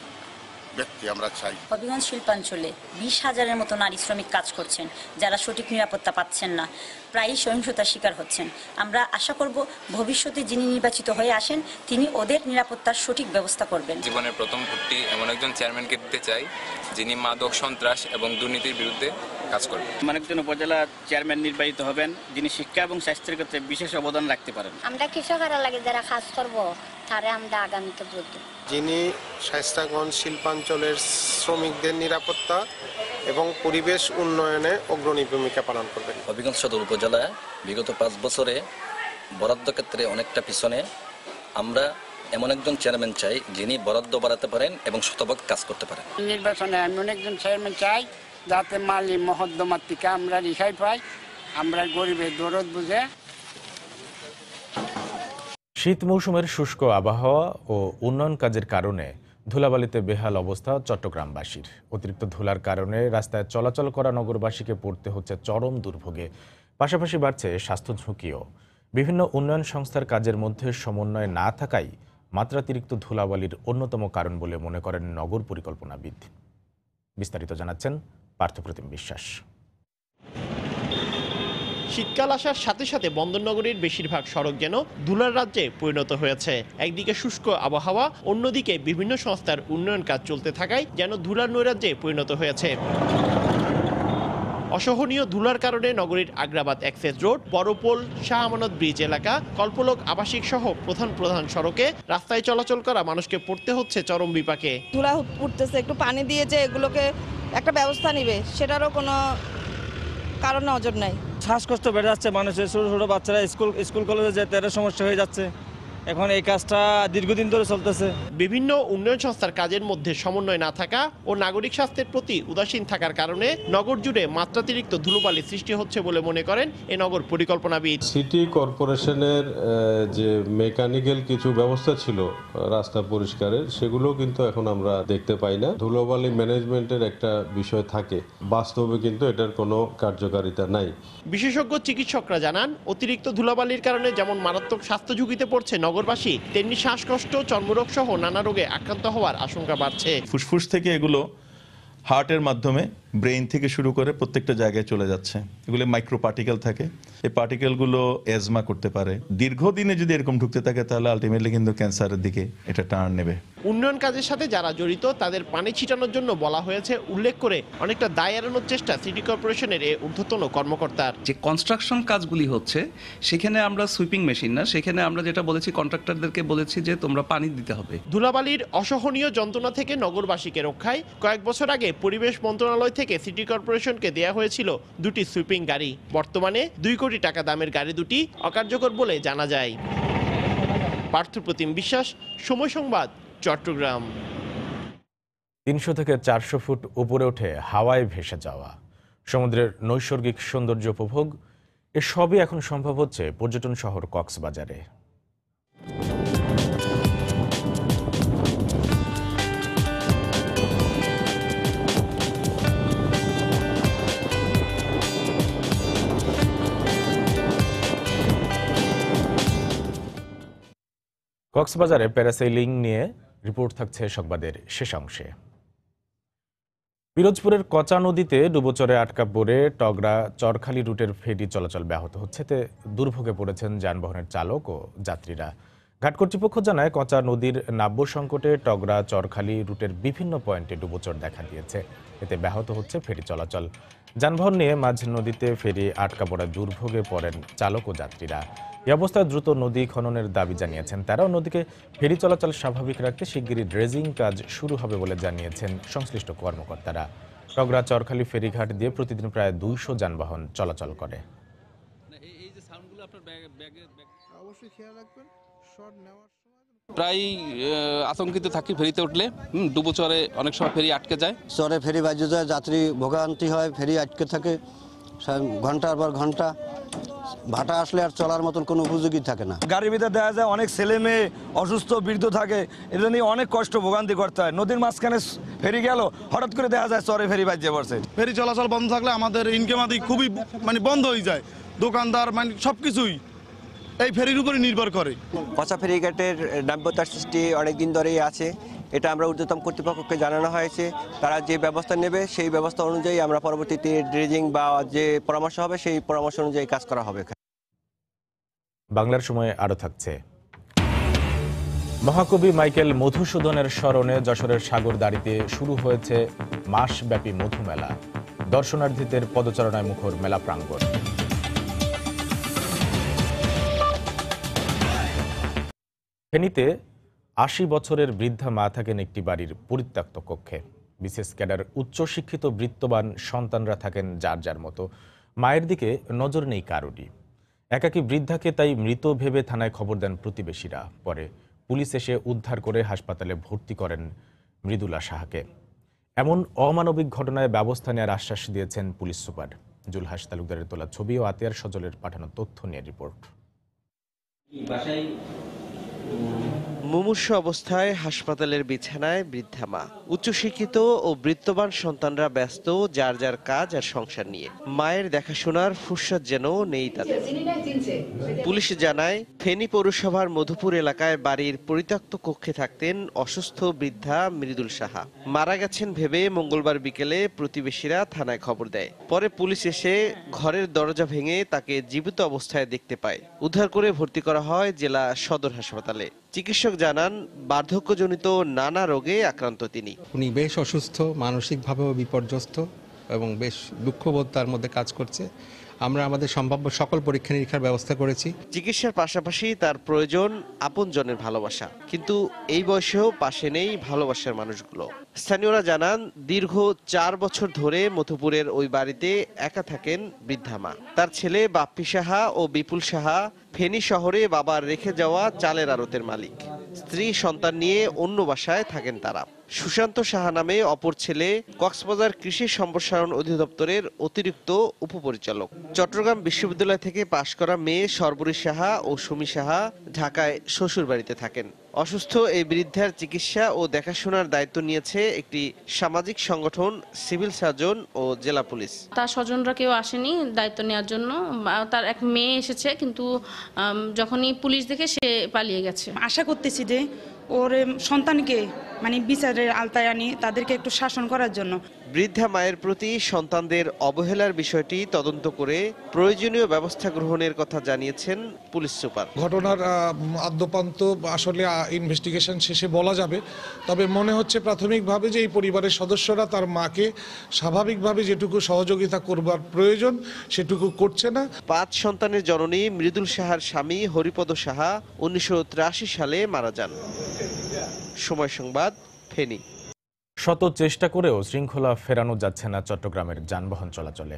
Speaker 10: ব্যক্তি আমরা চাই।
Speaker 18: হবিগঞ্জ শিল্পাঞ্চলে 20,000-এর মতো নারী শ্রমিক কাজ করছেন, যারা সঠিক নিরাপত্তা পাচ্ছেন না, প্রায়ই সহিংসতার শিকার হচ্ছেন। আমরা আশা করব ভবিষ্যতে যিনি নির্বাচিত হয়ে আসেন তিনি ওদের নিরাপত্তার সঠিক ব্যবস্থা করবেন।
Speaker 19: জীবনের প্রথম ভোটটি এমন একজন চেয়ারম্যানকে দিতে চাই যিনি মাদক, সন্ত্রাস এবং দুর্নীতির বিরুদ্ধে কাজ করবেন।
Speaker 20: এমন একজন উপজেলা চেয়ারম্যান নির্বাচিত হবেন যিনি শিক্ষা এবং স্বাস্থ্যের ক্ষেত্রে বিশেষ অবদান রাখতে পারেন।
Speaker 21: আমরা কৃষকেরা লাগে যারা কাজ করব তারে আমরা আগামীতে ভোট দেব।
Speaker 22: যিনি শায়েস্তাগঞ্জ শিল্পাঞ্চলের শ্রমিকদের নিরাপত্তা এবং পরিবেশ উন্নয়নে অগ্রণী ভূমিকা পালন করবেন।
Speaker 23: হবিগঞ্জ সদর উপজেলায় বিগত 5 বছরে বরাদ্দ ক্ষেত্রে অনেকটা পিছনে। আমরা এমন একজন চেয়ারম্যান চাই যিনি বরাদ্দ বাড়াতে পারেন এবং শতভাগ কাজ করতে পারেন।
Speaker 24: নির্বাচনে এমন একজন চেয়ারম্যান চাই যাতে মালি মহদ্দমার থেকে আমরা রেহাই পাই, আমরা গরিবের দরদ বুঝে।
Speaker 1: শীত মৌসুমের শুষ্ক আবহাওয়া ও উন্নয়ন কাজের কারণে ধুলাবালিতে বেহাল অবস্থা চট্টগ্রামবাসীর। অতিরিক্ত ধুলার কারণে রাস্তায় চলাচল করা নগরবাসীকে পড়তে হচ্ছে চরম দুর্ভোগে। পাশাপাশি বাড়ছে স্বাস্থ্য ঝুঁকিও। বিভিন্ন উন্নয়ন সংস্থার কাজের মধ্যে সমন্বয় না থাকাই মাত্রাতিরিক্ত ধুলাবালির অন্যতম কারণ বলে মনে করেন নগর পরিকল্পনাবিদ। বিস্তারিত জানাচ্ছেন পার্থপ্রতিম বিশ্বাস।
Speaker 25: শীতকাল আসার সাথে সাথে বন্দরনগরীর বেশিরভাগ সড়ক যেন ধুলার রাজ্যে পরিণত হয়েছে। একদিকে শুষ্ক আবহাওয়া, অন্যদিকে বিভিন্ন সংস্থার উন্নয়ন কাজ চলতে থাকায় যেন ধুলার নৈরাজ্যে পরিণত হয়েছে। অসহনীয় ধুলার কারণে নগরীর Agrabad access road, Barapol, Shah Amanat bridge এলাকা, কল্পলোক আবাসিক সহ প্রধান সড়কে রাস্তায় চলাচল করা মানুষকে পড়তে হচ্ছে চরম বিপাকে।
Speaker 26: ধুলা উঠতেছে, একটু পানি দিয়ে যে এগুলোকে একটা ব্যবস্থা নিবে সেটারও কোনো কারণ নজর নাই।
Speaker 27: শ্বাসকষ্ট বেড়ে যাচ্ছে মানুষের, ছোটো ছোটো বাচ্চারা স্কুল কলেজে যেতে একটা সমস্যা হয়ে যাচ্ছে। এখন এই কাজটা দীর্ঘদিন ধরে চলতেছে।
Speaker 25: বিভিন্ন উন্নয়ন সংস্থার কাজের মধ্যে সমন্বয় না থাকা ও নাগরিক স্বাস্থ্যের প্রতি উদাসীন থাকার কারণে নগর জুড়ে মাত্রাতিরিক্ত ধুলোবালি সৃষ্টি হচ্ছে বলে মনে করেন এ নগর পরিকল্পনাবিদ।
Speaker 28: সিটি কর্পোরেশনের যে মেকানিক্যাল কিছু ব্যবস্থা ছিল রাস্তা পরিষ্কারের, সেগুলো কিন্তু এখন আমরা দেখতে পাই না। ধুলোবালি ম্যানেজমেন্টের একটা বিষয় থাকে, বাস্তবে কিন্তু এটার কোনো কার্যকারিতা নাই।
Speaker 25: বিশেষজ্ঞ চিকিৎসকরা জানান, অতিরিক্ত ধুলাবালির কারণে যেমন মারাত্মক স্বাস্থ্য ঝুঁকিতে পড়ছে নগরবাসী, তেমনি শ্বাসকষ্ট, চর্মরোগ সহ নানা রোগে আক্রান্ত হওয়ার আশঙ্কা বাড়ছে।
Speaker 29: ফুসফুস থেকে এগুলো হার্টের মাধ্যমে ব্রেইন থেকে শুরু করে প্রত্যেকটা জায়গায় চলে যাচ্ছে। এগুলো মাইক্রো পার্টিকেল থাকে, এই পার্টিকেলগুলো অ্যাজমা করতে পারে। দীর্ঘদিনে যদি এরকম ঢুকতে থাকে তাহলে আলটিমেটলি কিন্তু ক্যান্সারের দিকে এটা টার্ন নেবে।
Speaker 25: উন্নয়ন কাজের সাথে যারা জড়িত তাদের পানি ছিটানোর জন্য বলা হয়েছে উল্লেখ করে অনেকটা দায় এড়ানোর চেষ্টা সিটি কর্পোরেশনের এই ঊর্ধ্বতন কর্মকর্তার।
Speaker 30: যে কনস্ট্রাকশন কাজগুলি হচ্ছে সেখানে আমরা সুইপিং মেশিন না, সেখানে আমরা যেটা বলেছি কন্ট্রাক্টরদেরকে বলেছি যে তোমরা পানি দিতে হবে।
Speaker 25: ধুলাবালির অসহনীয় যন্ত্রণা থেকে নগরবাসীকে রক্ষায় কয়েক বছর আগে পরিবেশ মন্ত্রণালয় থেকে সিটি কর্পোরেশনকে দেয়া হয়েছিল 2টি সুইপিং গাড়ি। বর্তমানে 2 কোটি টাকা দামের গাড়ি দুটি অকার্যকর বলে জানা যায়। পার্থপ্রতিম বিশ্বাস, সময় সংবাদ, চট্টগ্রাম।
Speaker 1: 300 থেকে 400 ফুট উপরে উঠে হাওয়ায় ভেসে যাওয়া, সমুদ্রের নৈসর্গিক সৌন্দর্য উপভোগ, এসবই এখন সম্ভব হচ্ছে পর্যটন শহর কক্সবাজারে। কক্সবাজারে প্যারাসেইলিং নিয়ে রিপোর্ট থাকছে সংবাদের শেষ অংশে। পিরোজপুরের কচা নদীতে ডুবোচরে আটকা পড়ে টগরা চরখালি রুটের ফেরি চলাচল ব্যাহত হচ্ছে, এতে দুর্ভোগে পড়েছেন যানবাহনের চালক ও যাত্রীরা। ঘাট কর্তৃপক্ষ জানায়, কচা নদীর নাব্য সংকটে টগরা চরখালি রুটের বিভিন্ন পয়েন্টে ডুবোচর দেখা দিয়েছে, এতে ব্যাহত হচ্ছে ফেরি চলাচল। যানবাহন নিয়ে মাঝ নদীতে ফেরি আটকা পড়া দুর্ভোগে পড়েন চালক ও যাত্রীরা। এই অবস্থায় দ্রুত নদী খননের দাবি জানিয়েছেন তারাও। নদীকে ফেরি চলাচল স্বাভাবিক রাখতে শিগগিরই ড্রেজিং কাজ শুরু হবে বলে জানিয়েছেন সংশ্লিষ্ট কর্মকর্তারা। টগরা চরখালি ফেরিঘাট দিয়ে প্রতিদিন প্রায় 200 যানবাহন চলাচল করে।
Speaker 31: প্রায় আতঙ্কিত থাকি ফেরিতে উঠলে, ডুবোচরে অনেক সময় ফেরি আটকে যায়,
Speaker 32: চরে ফেরি বাজে যায়, যাত্রী ভোগান্তি হয়, ফেরি আটকে থাকে ঘন্টার পর ঘন্টা। ভাটা আসলে আর চলার মতন কোনো উপযোগী থাকে না।
Speaker 33: গাড়ির ভিতরে দেখা যায় অনেক ছেলে মেয়ে অসুস্থ, বৃদ্ধ থাকে, এর জন্য অনেক কষ্ট ভোগান্তি করতে হয়। নদীর মাঝখানে ফেরি গেল, হঠাৎ করে দেখা যায় চরে ফেরি বাজে পড়ছে।
Speaker 34: ফেরি চলাচল বন্ধ থাকলে আমাদের ইনকাম আদি খুবই বন্ধ হয়ে যায়। দোকানদার সবকিছুই এই ফেরির উপরে নির্ভর করে।
Speaker 35: কচা ফেরিঘাটের নাব্যতার সৃষ্টি অনেকদিন ধরেই আছে,
Speaker 2: এটা আমরা ঊর্ধ্বতন কর্তৃপক্ষকে জানানো হয়েছে, তারা যে ব্যবস্থা নেবে সেই ব্যবস্থা অনুযায়ী আমরা পরবর্তীতে ড্রেজিং বা যে পরামর্শ হবে সেই পরামর্শ অনুযায়ী কাজ করা হবে।
Speaker 1: বাংলার সময় আরও থাকছে। মহাকবি মাইকেল মধুসূদনের স্মরণে যশোরের সাগরদাড়িতে শুরু হয়েছে মাসব্যাপী মধুমেলা। দর্শনার্থীদের পদচারণায় মুখর মেলা প্রাঙ্গণ। ফেনীতে ৮০ বছরের বৃদ্ধা মা থাকেন একটি বাড়ির পরিত্যক্ত কক্ষে। বিশেষ ক্যাডার উচ্চশিক্ষিত বৃত্তবান সন্তানরা থাকেন যার যার মতো। মায়ের দিকে নজর নেই কারোরই। একাকী বৃদ্ধাকে তাই মৃত ভেবে থানায় খবর দেন প্রতিবেশীরা। পরে পুলিশ এসে উদ্ধার করে হাসপাতালে ভর্তি করেন মৃদুলা সাহাকে। এমন অমানবিক ঘটনায় ব্যবস্থা নেওয়ার আশ্বাস দিয়েছেন পুলিশ সুপার। জুলহাস তালুকদারের তোলা ছবি ও আতিয়ার সজলের পাঠানো তথ্য নিয়ে রিপোর্ট।
Speaker 25: মুমূর্ষ অবস্থায় হাসপাতালের বিছানায় বৃদ্ধা মা। উচ্চশিক্ষিত ও বৃত্তবান সন্তানরা ব্যস্ত যার যার কাজ আর সংসার নিয়ে। মায়ের দেখাশোনার ফুরসত যেন নেই তাদের। পুলিশ জানায়, ফেনী পৌরসভার মধুপুর এলাকায় বাড়ির পরিত্যক্ত কক্ষে থাকতেন অসুস্থ বৃদ্ধা মৃদুল সাহা। মারা গেছেন ভেবে মঙ্গলবার বিকেলে প্রতিবেশীরা থানায় খবর দেয়। পরে পুলিশ এসে ঘরের দরজা ভেঙে তাকে জীবিত অবস্থায় দেখতে পায়। উদ্ধার করে ভর্তি করা হয় জেলা সদর হাসপাতালে। চিকিৎসক জানান, বার্ধক্যজনিত নানা রোগে আক্রান্ত তিনি।
Speaker 3: উনি বেশ অসুস্থ, মানসিকভাবেও বিপর্যস্ত এবং বেশ দুঃখবোধ তার মধ্যে কাজ করছে। আমরা আমাদের সম্ভাব্য সকল পরীক্ষা নিরীক্ষার ব্যবস্থা করেছি।
Speaker 25: চিকিৎসার পাশাপাশি তার প্রয়োজন আপনজনের ভালোবাসা, কিন্তু এই বয়সেও পাশে নেই ভালোবাসার মানুষগুলো। স্থানীয়রা জানান, দীর্ঘ 4 বছর ধরে মধুপুরের ওই বাড়িতে একা থাকেন বৃদ্ধা মা। তার ছেলে বাপ্পি সাহা ও বিপুল সাহা ফেনী শহরে বাবার রেখে যাওয়া চালের আড়তের মালিক। স্ত্রী সন্তান নিয়ে অন্য বাসায় থাকেন তারা। সুশান্ত সাহা নামে অপর ছেলে কক্সবাজার কৃষি সম্প্রসারণ অধিদপ্তরের অতিরিক্ত উপপরিচালক। চট্টগ্রাম বিশ্ববিদ্যালয় থেকে পাশ করা মেয়ে সর্বরী সাহা ও সুমি সাহা ঢাকায় শ্বশুর বাড়িতে থাকেন। অসুস্থ এই বৃদ্ধার চিকিৎসা ও দেখাশোনার দায়িত্ব নিয়েছে একটি সামাজিক সংগঠন, সিভিল সার্জন ও জেলা পুলিশ।
Speaker 4: তার স্বজনরা কেউ আসেনি দায়িত্ব নেওয়ার জন্য। তার এক মেয়ে এসেছে, কিন্তু যখনই পুলিশ দেখে সে পালিয়ে গেছে।
Speaker 5: আশা করতেছি যে ওর সন্তানকে বিচারের আওতায় আনি, তাদেরকে একটু শাসন করার জন্য।
Speaker 25: বৃদ্ধা মায়ের প্রতি সন্তানদের অবহেলার বিষয়টি তদন্ত করে প্রয়োজনীয় ব্যবস্থা গ্রহণের কথা জানিয়েছেন পুলিশ সুপার।
Speaker 6: ঘটনার আদ্যপান্ত আসলে ইনভেস্টিগেশন শেষে বলা যাবে, তবে মনে হচ্ছে প্রাথমিকভাবে যে এই পরিবারের সদস্যরা তার মাকে স্বাভাবিকভাবে যেটুকু সহযোগিতা করবার প্রয়োজন সেটুকু করছে না।
Speaker 25: 5 সন্তানের জননী মৃদুল সাহার স্বামী হরিপদ সাহা 1983 সালে মারা যান। সময় সংবাদ, ফেনী।
Speaker 1: শত চেষ্টা করেও শৃঙ্খলা ফেরানো যাচ্ছে না চট্টগ্রামের যানবাহন চলাচলে।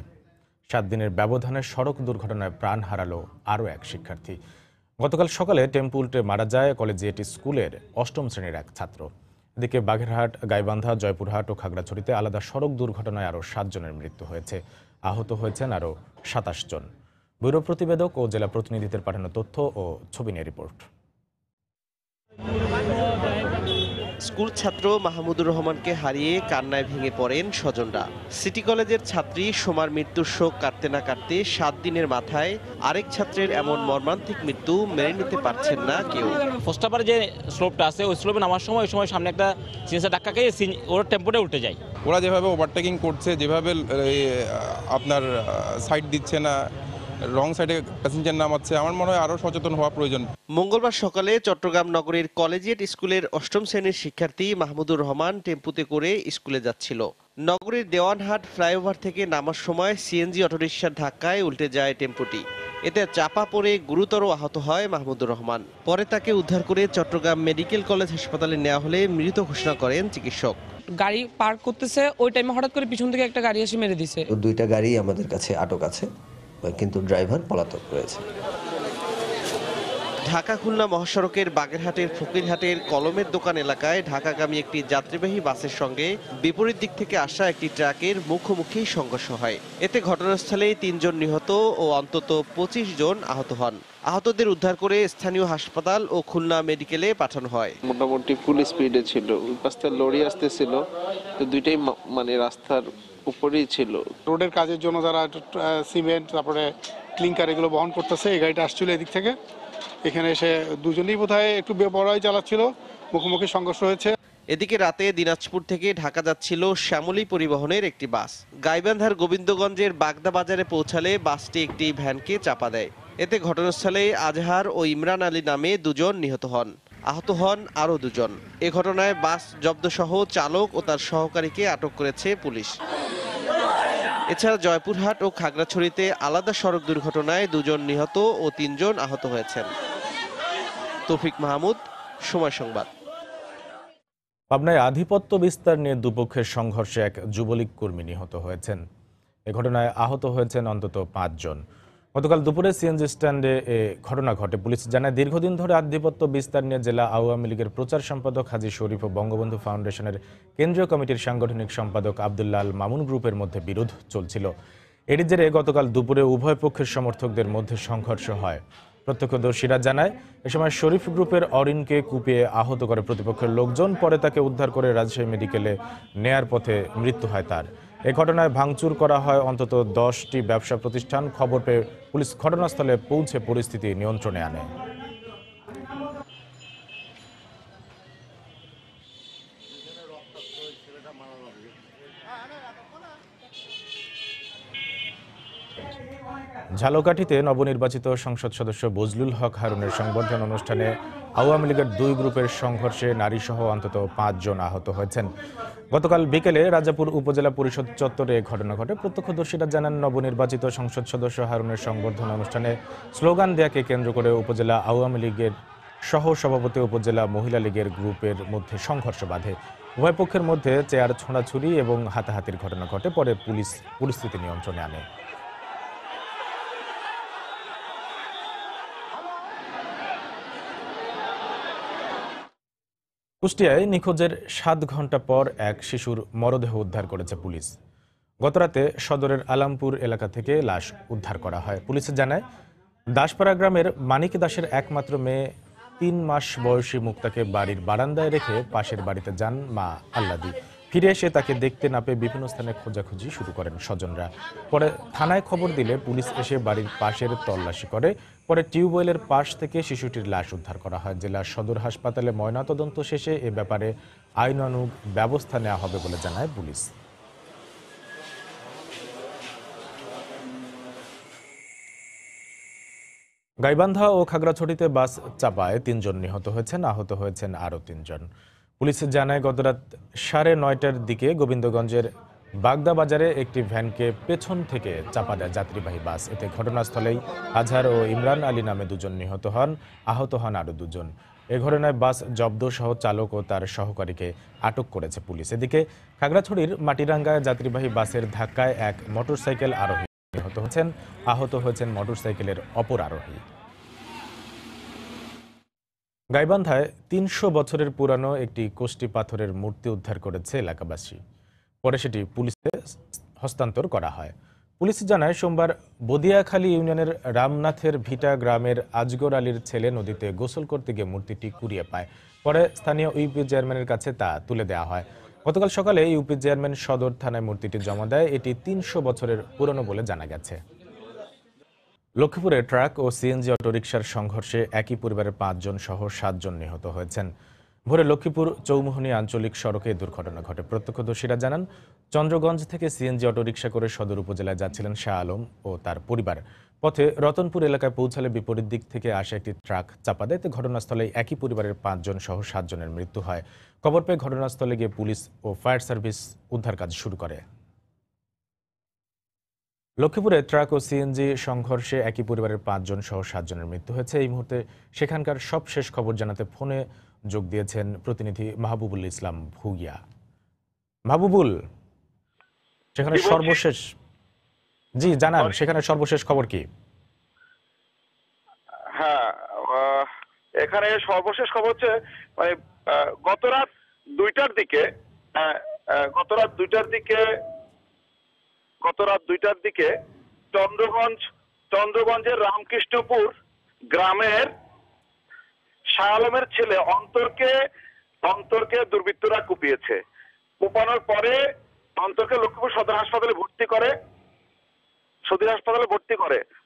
Speaker 1: 7 দিনের ব্যবধানে সড়ক দুর্ঘটনায় প্রাণ হারালো আরও এক শিক্ষার্থী। গতকাল সকালে টেম্পো উল্টে মারা যায় কলেজিয়েট স্কুলের 8ম শ্রেণীর এক ছাত্র। এদিকে বাগেরহাট, গাইবান্ধা, জয়পুরহাট ও খাগড়াছড়িতে আলাদা সড়ক দুর্ঘটনায় আরও 7 জনের মৃত্যু হয়েছে। আহত হয়েছেন আরও 27 জন। ব্যুরো প্রতিবেদক ও জেলা প্রতিনিধিদের পাঠানো তথ্য ও ছবি নিয়ে রিপোর্ট।
Speaker 25: স্কুল ছাত্র মাহমুদুর রহমানকে হারিয়ে কান্নায় ভেঙে পড়েন স্বজনরা। সিটি কলেজের ছাত্রী সোমার মৃত্যুর শোক কাটতে না কাটতে 7 দিনের মাথায় আরেক ছাত্রের এমন মর্মান্তিক মৃত্যু মেনে নিতে পারছেন না কেউ।
Speaker 7: পোস্টাপারে যে স্লোপটা আছে ওই স্লোপে নামার সময় সামনে একটা সিএনসি ধাক্কা খেয়ে ওর টেম্পোটা উল্টে যায়।
Speaker 8: ওরা যেভাবে ওভারটেকিং করছে, যেভাবে আপনার সাইড দিচ্ছে না, রং সাইডে প্যাসেঞ্জার নামাচ্ছে, আমার মনে হয় আরও সচেতন হওয়া প্রয়োজন।
Speaker 25: মঙ্গলবার সকালে চট্টগ্রাম নগরীর কলেজিয়েট স্কুলের 8ম শ্রেণীর শিক্ষার্থী মাহমুদুর রহমান টেম্পুতে করে স্কুলে যাচ্ছিল। নগরীর দেওয়ানহাট ফ্লাইওভার থেকে নামার সময় সিএনজি অটোরিকশার ধাক্কায় উল্টে যায় টেম্পুটি। এতে চাপা পড়ে গুরুতর আহত হয় মাহমুদুর রহমান। পরে তাকে উদ্ধার করে চট্টগ্রাম মেডিকেল কলেজ হাসপাতালে নেওয়া হলে মৃত ঘোষণা করেন চিকিৎসক।
Speaker 9: গাড়ি পার্ক করতেছে, ওই টাইমে হঠাৎ করে পিছন থেকে একটা গাড়ি এসে মেরে দিছে।
Speaker 11: 2টা গাড়ি আমাদের কাছে আটক আছে, কিন্তু ড্রাইভার পলাতক রয়েছে।
Speaker 25: ঢাকা খুলনা মহাসড়কের বাগেরহাটের ফকিরহাটের কলমের দোকান এলাকায় ঢাকাগামী একটি যাত্রীবাহী বাসের সঙ্গে বিপরীত দিক থেকে আসা একটি ট্রাকের মুখোমুখি সংঘর্ষ হয়। এতে ঘটনাস্থলে 3 জন নিহত ও অন্তত 25 জন আহত হন। আহতদের উদ্ধার করে স্থানীয় হাসপাতাল ও খুলনা মেডিকেলে পাঠানো হয়।
Speaker 9: মোটামুটি ফুল স্পিডে ছিল, ওই পাশে লরি আসতেছিল, তো দুইটাই রাস্তার উপরেই ছিল।
Speaker 6: রোডের কাজের জন্য যারা সিমেন্ট তারপরে ক্লিংকার এগুলো বহন করতেছে, এই গাড়িটা আসছিল এদিক থেকে, এখানে এসে দুজনেই বোধহয় একটু বেপরোয়াই চালাচ্ছিল, মুখোমুখি সংঘর্ষ হয়েছে।
Speaker 25: এদিকে রাতে দিনাজপুর থেকে ঢাকা যাচ্ছিল শ্যামলী পরিবহনের একটি বাস। গাইবান্ধার গোবিন্দগঞ্জের বাগদা বাজারে পৌঁছালে বাসটি একটি ভ্যানকে চাপা দেয়। এতে ঘটনাস্থলে আজহার ও ইমরান আলী নামে দুজন নিহত হন। আহত হন আরও দুজন। এ ঘটনায় বাস জব্দসহ চালক ও তার সহকারীকে আটক করেছে পুলিশ। এছাড়া জয়পুরহাট ও খাগড়াছড়িতে আলাদা সড়ক দুর্ঘটনায় দুজন নিহত ও 3 জন আহত হয়েছেন। তৌফিক মাহমুদ, সময় সংবাদ।
Speaker 1: পাবনায় আধিপত্য বিস্তার নিয়ে দুপক্ষের সংঘর্ষে এক যুবলীগ কর্মী নিহত হয়েছেন। এ ঘটনায় আহত হয়েছেন অন্তত 5 জন। গতকাল দুপুরে সিএনজি স্ট্যান্ডে এ ঘটনা ঘটে। পুলিশ জানায়, দীর্ঘদিন ধরে আধিপত্য বিস্তার নিয়ে জেলা আওয়ামী লীগের প্রচার সম্পাদক হাজী শরীফ ও বঙ্গবন্ধু ফাউন্ডেশনের কেন্দ্রীয় কমিটির সাংগঠনিক সম্পাদক আব্দুল্লাহ আল মামুন গ্রুপের মধ্যে বিরোধ চলছিল। এরই জেরে গতকাল দুপুরে উভয় পক্ষের সমর্থকদের মধ্যে সংঘর্ষ হয়। প্রত্যক্ষদর্শীরা জানায়, এ সময় শরীফ গ্রুপের অরিনকে কুপিয়ে আহত করে প্রতিপক্ষের লোকজন। পরে তাকে উদ্ধার করে রাজশাহী মেডিকেলে নেয়ার পথে মৃত্যু হয় তার। এ ঘটনায় ভাঙচুর করা হয় অন্তত 10টি ব্যবসা প্রতিষ্ঠান। খবর পেয়ে পুলিশ ঘটনাস্থলে পৌঁছে পরিস্থিতি নিয়ন্ত্রণে আনে। ঝালকাঠিতে নবনির্বাচিত সংসদ সদস্য বজলুল হক হারুনের সংবর্ধনা অনুষ্ঠানে আওয়ামী লীগের 2 গ্রুপের সংঘর্ষে নারীসহ অন্তত 5 জন আহত হয়েছেন। গতকাল বিকেলে রাজাপুর উপজেলা পরিষদ চত্বরে ঘটনা ঘটে। প্রত্যক্ষদর্শীরা জানান, নবনির্বাচিত সংসদ সদস্য হারুনের সংবর্ধনা অনুষ্ঠানে স্লোগান দেয়াকে কেন্দ্র করে উপজেলা আওয়ামী লীগের সহ সভাপতি উপজেলা মহিলা লীগের গ্রুপের মধ্যে সংঘর্ষ বাধে। উভয় পক্ষের মধ্যে চেয়ার ছোঁড়াছুড়ি এবং হাতাহাতির ঘটনা ঘটে। পরে পুলিশ পরিস্থিতি নিয়ন্ত্রণে আনে। কুষ্টিয়ায় নিখোঁজের 7 ঘন্টা পর এক শিশুর মরদেহ উদ্ধার করেছে পুলিশ। গতরাতে সদরের আলামপুর এলাকা থেকে লাশ উদ্ধার করা হয়। পুলিশ জানায়, দাসপাড়া গ্রামের মানিক দাসের একমাত্র মেয়ে 3 মাস বয়সী মুক্তাকে বাড়ির বারান্দায় রেখে পাশের বাড়িতে যান মা আল্লাদি। ফিরে এসে তাকে দেখতে না পেয়ে বিভিন্ন স্থানে খোঁজাখুঁজি শুরু করেন স্বজনরা। পরে থানায় খবর দিলে পুলিশ এসে বাড়ির পাশের তল্লাশি করে। পরে টিউবওয়েলের পাশ থেকে শিশুটির লাশ উদ্ধার করা হয়। জেলা সদর হাসপাতালে ময়নাতদন্ত শেষে এ ব্যাপারে আইনানুগ ব্যবস্থা নেওয়া হবে বলে জানায় পুলিশ। গাইবান্ধা ও খাগড়াছড়িতে বাস চাপায় 3 জন নিহত হয়েছেন, আহত হয়েছেন আরও 3 জন। পুলিশ জানায়, গতরাত 9:30টার দিকে গোবিন্দগঞ্জের বাগদা বাজারে একটি ভ্যানকে পেছন থেকে চাপা দেয় যাত্রীবাহী বাস। এতে ঘটনাস্থলেই আজহার ও ইমরান আলী নামে 2 জন নিহত হন, আহত হন আরও 2 জন। এ ঘটনায় বাস জব্দ সহ চালক ও তার সহকারীকে আটক করেছে পুলিশ। এদিকে খাগড়াছড়ির মাটিরাঙ্গায় যাত্রীবাহী বাসের ধাক্কায় এক মোটরসাইকেল আরোহী নিহত হয়েছেন, আহত হয়েছেন মোটরসাইকেলের অপর আরোহী। গাইবান্ধায় 300 বছরের পুরানো একটি কোষ্টি পাথরের মূর্তি উদ্ধার করেছে এলাকাবাসী। পরে সেটি পুলিশে হস্তান্তর করা হয়। পুলিশ জানায়, সোমবার বদিয়াখালী ইউনিয়নের রামনাথের ভিটা গ্রামের আজগর আলীর ছেলে নদীতে গোসল করতে গিয়ে মূর্তিটি কুড়িয়ে পায়। পরে স্থানীয় ইউপি চেয়ারম্যানের কাছে তা তুলে দেওয়া হয়। গতকাল সকালে ইউপি চেয়ারম্যান সদর থানায় মূর্তিটি জমা দেয়। এটি 300 বছরের পুরনো বলে জানা গেছে। লক্ষ্মীপুরে ট্রাক ও সিএনজি অটোরিকশার সংঘর্ষে একই পরিবারের 5 জন সহ 7 জন নিহত হয়েছেন। ভোরে লক্ষ্মীপুর চৌমুহনী আঞ্চলিক সড়কে দুর্ঘটনা ঘটে। প্রত্যক্ষদর্শীরা জানান, চন্দ্রগঞ্জ থেকে সিএনজি অটোরিকশা করে সদর উপজেলায় যাচ্ছিলেন শাহ আলম ও তার পরিবার। পথে রতনপুর এলাকায় পৌঁছালে বিপরীত দিক থেকে আসা একটি ট্রাক চাপা দেয়। ঘটনাস্থলে একই পরিবারের 5 জন সহ 7 জনের মৃত্যু হয়। খবর পেয়ে ঘটনাস্থলে গিয়ে পুলিশ ও ফায়ার সার্ভিস উদ্ধার কাজ শুরু করে। লক্ষ্মীপুরে ট্রাক ও সিএনজি সংঘর্ষে একই পরিবারের 5 জন সহ 7 জনের মৃত্যু হয়েছে। এই মুহূর্তে সেখানকার সবশেষ খবর জানাতে ফোনে যোগ দিয়েছেন প্রতিনিধি মাহবুবুল ইসলাম ভুগিয়া। মাহবুবুল, সেখানে সর্বশেষ জি জানান, সেখানে সর্বশেষ খবর কি?
Speaker 10: হ্যাঁ, এখানে সর্বশেষ খবর হচ্ছে মানে গতরাত 2টার দিকে চন্দ্রগঞ্জের রামকৃষ্ণপুর গ্রামের শাহ আলমের ছেলে অন্তরকে দুর্বৃত্তরা কুপিয়েছে। কুপানোর পরে অন্তরকে লক্ষ্মীপুর সদর হাসপাতালে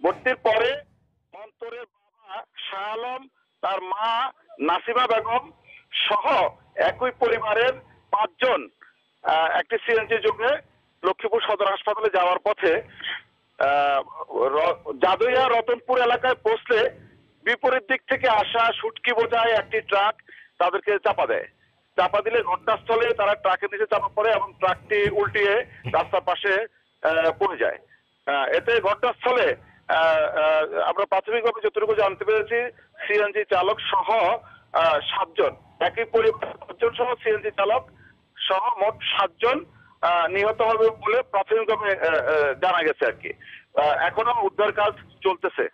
Speaker 10: ভর্তির পরে অন্তরের বাবা শাহ আলম, তার মা নাসিমা বেগম সহ একই পরিবারের 5 জন একটি সিএনজি যোগে লক্ষ্মীপুর সদর হাসপাতালে যাওয়ার পথে জাদুইয়া রতনপুর এলাকায় পৌঁছলে বিপরীত দিক থেকে আসা শুটকি বোঝায় একটি ট্রাক তাদেরকে চাপা দেয়। চাপা দিলে ঘটনাস্থলে তারা ট্রাকের নিচে চাপা পড়ে এবং ট্রাকটি উল্টিয়ে রাস্তার পাশে পড়ে যায়। এতে ঘটনাস্থলে আমরা প্রাথমিকভাবে যতটুকু জানতে পেরেছি সিএনজি চালক সহ 7 জন, একই পরিবার 5 জন সহ সিএনজি চালক সহ মোট 7 জন নিহত হবে বলে প্রাথমিকভাবে জানা গেছে আর কি। এখনো উদ্ধার কাজ চলতেছে।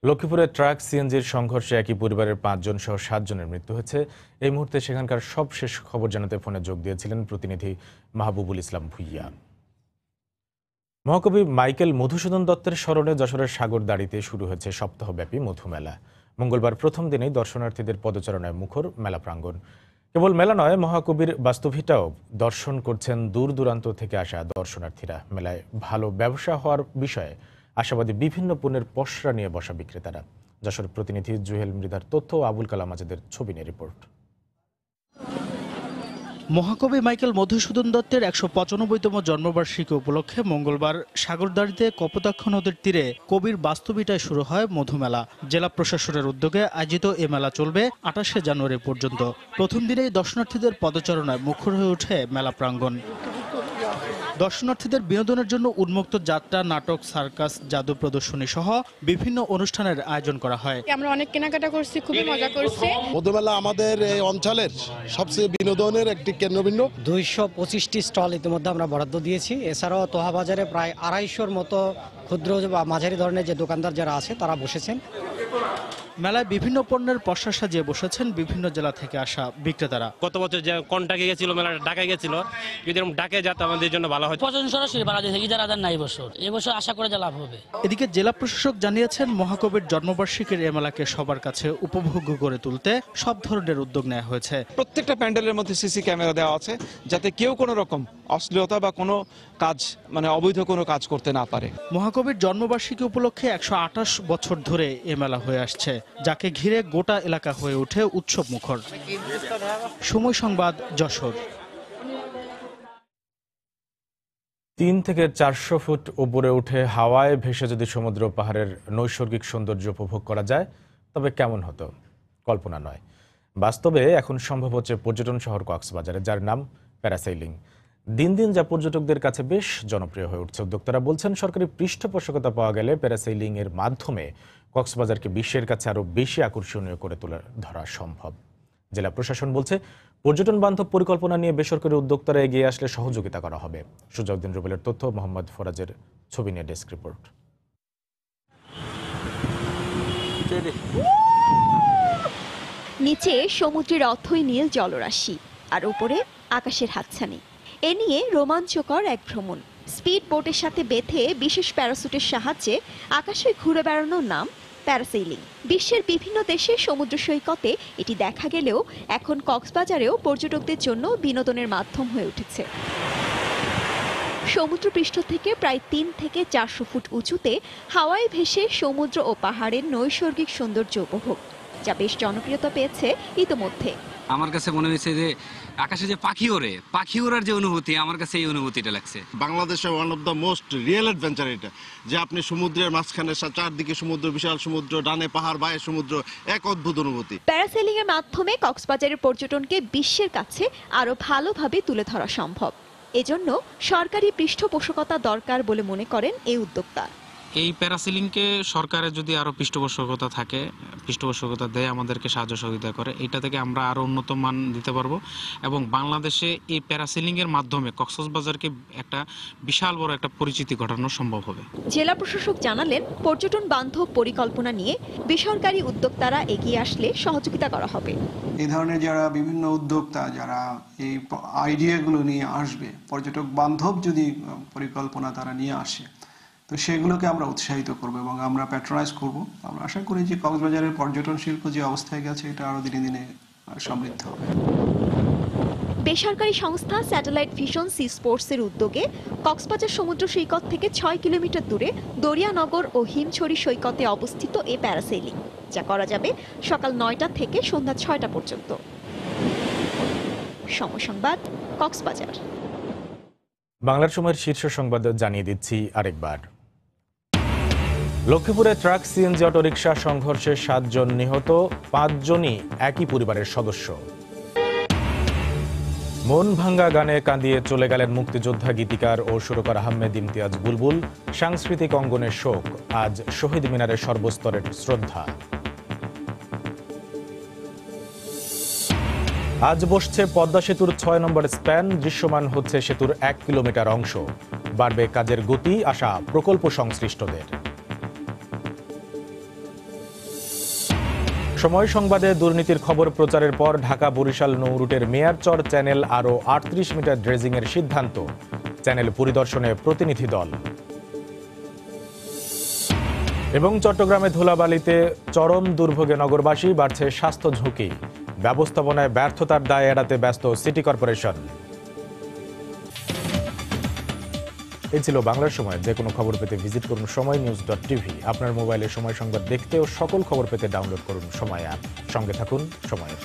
Speaker 1: লক্ষ্মীপুরে ট্রাক সিএনজির সংঘর্ষে একই পরিবারের 5 জন সহ 7 জনের মৃত্যু হয়েছে। এই মুহূর্তে সেখানকার সবশেষ খবর জানাতে ফোনে যোগ দিয়েছিলেন প্রতিনিধি মাহবুবুল ইসলাম ভুইয়া। মহাকবি মাইকেল মধুসূদন দত্তের স্মরণে যশোরের সাগরদাড়িতে শুরু হয়েছে সপ্তাহব্যাপী মধুমেলা। মঙ্গলবার প্রথম দিনেই দর্শনার্থীদের পদচারণায় মুখর মেলা প্রাঙ্গণ। কেবল মেলা নয়, মহাকবির বাস্তবিকটাও দর্শন করছেন দূর দূরান্ত থেকে আসা দর্শনার্থীরা। মেলায় ভালো ব্যবসা হওয়ার বিষয়ে আশাবাদী বিভিন্ন পণ্যের পসরা নিয়ে বসা বিক্রেতারা। যশোর প্রতিনিধি জুহেল মৃধার তথ্য, আবুল কালাম আজাদের ছবি নিয়ে রিপোর্ট।
Speaker 12: মহাকবি মাইকেল মধুসূদন দত্তের ১৯৫তম জন্মবার্ষিকী উপলক্ষে মঙ্গলবার সাগরদাড়িতে কপোতাক্ষ নদীর তীরে কবির বাস্তবিটায় শুরু হয় মধুমেলা। জেলা প্রশাসনের উদ্যোগে আয়োজিত এ মেলা চলবে ২৮শে জানুয়ারি পর্যন্ত। প্রথম দিনেই দর্শনার্থীদের পদচারণায় মুখর হয়ে ওঠে মেলা প্রাঙ্গণ। দর্শনার্থীদের বিনোদনের জন্য উন্মুক্ত যাত্রা, নাটক, সার্কাস, জাদু প্রদর্শনী সহ বিভিন্ন অনুষ্ঠানের আয়োজন করা হয়।
Speaker 13: আমরা অনেক কেনাকাটা করছি, খুবই মজা করছি।
Speaker 14: মধুমেলা আমাদের এই অঞ্চলের সবচেয়ে বিনোদনের একটি কেন্দ্রবিন্দু।
Speaker 15: ২২৫টি স্টল ইতিমধ্যে আমরা বরাদ্দ দিয়েছি। এছাড়াও তোহা বাজারে প্রায় ২৫০র মতো ক্ষুদ্র বা মাঝারি ধরনের যে দোকানদার যারা আছে তারা বসেছেন।
Speaker 12: মেলায় বিভিন্ন পণ্যের পসরা সাজিয়ে বসেছেন বিভিন্ন জেলা থেকে আসা বিক্রেতারা।
Speaker 16: গত বছর যে কন্টাকে গেছিল, মেলাটা ঢাকায় গেছিল, যদি ডাকে যাতে আমাদের জন্য ভালো হয়।
Speaker 17: সরাসরি বাংলাদেশ থেকে যারা নাই এবছর আশা করে লাভ হবে।
Speaker 12: এদিকে জেলা প্রশাসক জানিয়েছেন, মহাকবির জন্মবার্ষিকীর এ মেলাকে সবার কাছে উপভোগ্য করে তুলতে সব ধরনের উদ্যোগ নেওয়া হয়েছে।
Speaker 18: প্রত্যেকটা প্যান্ডেলের মধ্যে সিসি ক্যামেরা দেওয়া আছে, যাতে কেউ কোনো রকম অশ্লীলতা বা কোনো কাজ অবৈধ কোনো কাজ করতে না পারে।
Speaker 12: মহাকবির জন্মবার্ষিকী উপলক্ষে ১২৮ বছর ধরে এ মেলা হয়ে আসছে, যাকে ঘিরে গোটা এলাকা হয়ে ওঠে উৎসব মুখর। সময় সংবাদ, যশোর।
Speaker 1: ৩ থেকে ৪০০ ফুট উপরে উঠে হাওয়ায় ভেসে যদি সমুদ্র পাহাড়ের নৈসর্গিক সৌন্দর্য উপভোগ করা যায় তবে কেমন হতো? কল্পনা নয়, বাস্তবে এখন সম্ভব হচ্ছে পর্যটন শহর কক্সবাজারে, যার নাম প্যারাসেইলিং। দিন দিন যা পর্যটকদের কাছে বেশ জনপ্রিয় হয়ে উঠছে। উদ্যোক্তারা বলছেন, সরকারি পৃষ্ঠপোষকতা পাওয়া গেলে প্যারাসেইলিং এর মাধ্যমে কক্সবাজারকে বিশ্বের কাছে আরও বেশি আকর্ষণীয় করে ধরা সম্ভব। জেলা প্রশাসন বলছে, পর্যটন বান্ধব পরিকল্পনা নিয়ে বেসরকারি উদ্যোক্তারা এগিয়ে আসলে সহযোগিতা করা হবে। সুজাউদ্দিন রুবেলের তথ্য, মোহাম্মদ ফরাজের ছবি নিয়ে ডেস্ক রিপোর্ট।
Speaker 19: নিচে সমুদ্রের অথই নীল জলরাশি, আর উপরে আকাশের হাতছানি। এ নিয়ে রোমাঞ্চকর এক ভ্রমণ। স্পিড বোটের সাথে বেঁধে বিশেষ প্যারাসুটের সাহায্যে আকাশে ঘুরে বেড়ানোর নাম প্যারাসেইলিং। বিশ্বের বিভিন্ন দেশে সমুদ্র সৈকতে এটি দেখা গেলেও এখন কক্সবাজারেও পর্যটকদের জন্য বিনোদনের মাধ্যম হয়ে উঠেছে। সমুদ্রপৃষ্ঠ থেকে প্রায় ৩ থেকে ৪০০ ফুট উঁচুতে হাওয়ায় ভেসে সমুদ্র ও পাহাড়ের নৈসর্গিক সৌন্দর্য উপভোগ, যা বেশ জনপ্রিয়তা পেয়েছে ইতোমধ্যে।
Speaker 20: আমার কাছে মনে হয়েছে যে আকাশে যে পাখি ওড়ার যে অনুভূতি, আমার কাছে এই অনুভূতিটা লাগছে।
Speaker 14: বাংলাদেশের one of the most real adventure এটা, যে আপনি সমুদ্রের মাঝখানে চারদিকে সমুদ্র, বিশাল সমুদ্র, ডানে পাহাড়, বায়ে সমুদ্র, এক অদ্ভুত অনুভূতি।
Speaker 19: প্যারাসেলিং এর মাধ্যমে কক্সবাজারের পর্যটনকে বিশ্বের কাছে আরো ভালোভাবে তুলে ধরা সম্ভব। এজন্য সরকারি পৃষ্ঠপোষকতা দরকার বলে মনে করেন এই উদ্যোক্তা।
Speaker 20: এই প্যারাসেলিংকে সরকারের যদি আরো পৃষ্ঠপোষকতা থাকে, পৃষ্ঠপোষকতা দেয়, আমাদেরকে সাহায্য সহযোগিতা করে, এটা থেকে আমরা আরো উন্নত মান দিতে পারবো এবং বাংলাদেশে এই প্যারাসেলিং এর মাধ্যমে কক্সবাজারকে একটা বিশাল বড় একটা পরিচিতি ঘটানো সম্ভব হবে।
Speaker 19: জেলা প্রশাসক জানালেন, পর্যটন বান্ধব পরিকল্পনা নিয়ে বেসরকারি উদ্যোক্তারা এগিয়ে আসলে সহযোগিতা করা হবে।
Speaker 21: এই ধরনের যারা বিভিন্ন উদ্যোক্তা যারা এই আইডিয়াগুলো নিয়ে আসবে, পর্যটক বান্ধব যদি পরিকল্পনা তারা নিয়ে আসে, তো সেগুলোকে আমরা উৎসাহিত করব এবং আমরা প্যাট্রোনাইজ করব। আমরা আশা করি যে কক্সবাজারের পর্যটন শিল্প যে অবস্থায় গেছে, এটা আরো দিনে দিনে সমৃদ্ধ হবে।
Speaker 19: বেসরকারি সংস্থা স্যাটেলাইট ভিশন সি স্পোর্টসের উদ্যোগে কক্সবাজার সমুদ্র সৈকত থেকে 6 কিলোমিটার দূরে দরিয়ানগর ও হিমছড়ি সৈকতে অবস্থিত এই প্যারাসেলিং, যা করা যাবে সকাল 9টা থেকে সন্ধ্যা 6টা পর্যন্ত। সময় সংবাদ, কক্সবাজার।
Speaker 1: বাংলার সময়ের শীর্ষ সংবাদ জানিয়ে দিচ্ছি আরেকবার। লক্ষ্মীপুরে ট্রাক সিএনজি অটোরিকশা সংঘর্ষে 7 জন নিহত, 5 জনই একই পরিবারের সদস্য। মন ভাঙ্গা গানে কাঁদিয়ে চলে গেলেন মুক্তিযোদ্ধা গীতিকার ও সুরকার আহমেদ ইমতিয়াজ বুলবুল। সাংস্কৃতিক অঙ্গনের শোক, আজ শহীদ মিনারে সর্বস্তরের শ্রদ্ধা। আজ বসছে পদ্মা সেতুর 6 নম্বর স্প্যান, দৃশ্যমান হচ্ছে সেতুর 1 কিলোমিটার অংশ। বাড়বে কাজের গতি, আশা প্রকল্প সংশ্লিষ্টদের। সময় সংবাদে দুর্নীতির খবর প্রচারের পর ঢাকা বরিশাল নৌ রুটের মেয়ারচর চ্যানেল আরও 38 মিটার ড্রেজিংয়ের সিদ্ধান্ত। চ্যানেল পরিদর্শনে প্রতিনিধি দল। এবং চট্টগ্রামে ধুলাবালিতে চরম দুর্ভোগে নগরবাসী, বাড়ছে স্বাস্থ্য ঝুঁকি। ব্যবস্থাপনায় ব্যর্থতার দায় এড়াতে ব্যস্ত সিটি কর্পোরেশন। এই ছিল বাংলার সময়। যে কোনো খবর পেতে ভিজিট করুন সময়নিউজ.tv। আপনার মোবাইলে সময় সংবাদ দেখতে ও সকল খবর পেতে ডাউনলোড করুন সময় অ্যাপ। সঙ্গে থাকুন সময়ের।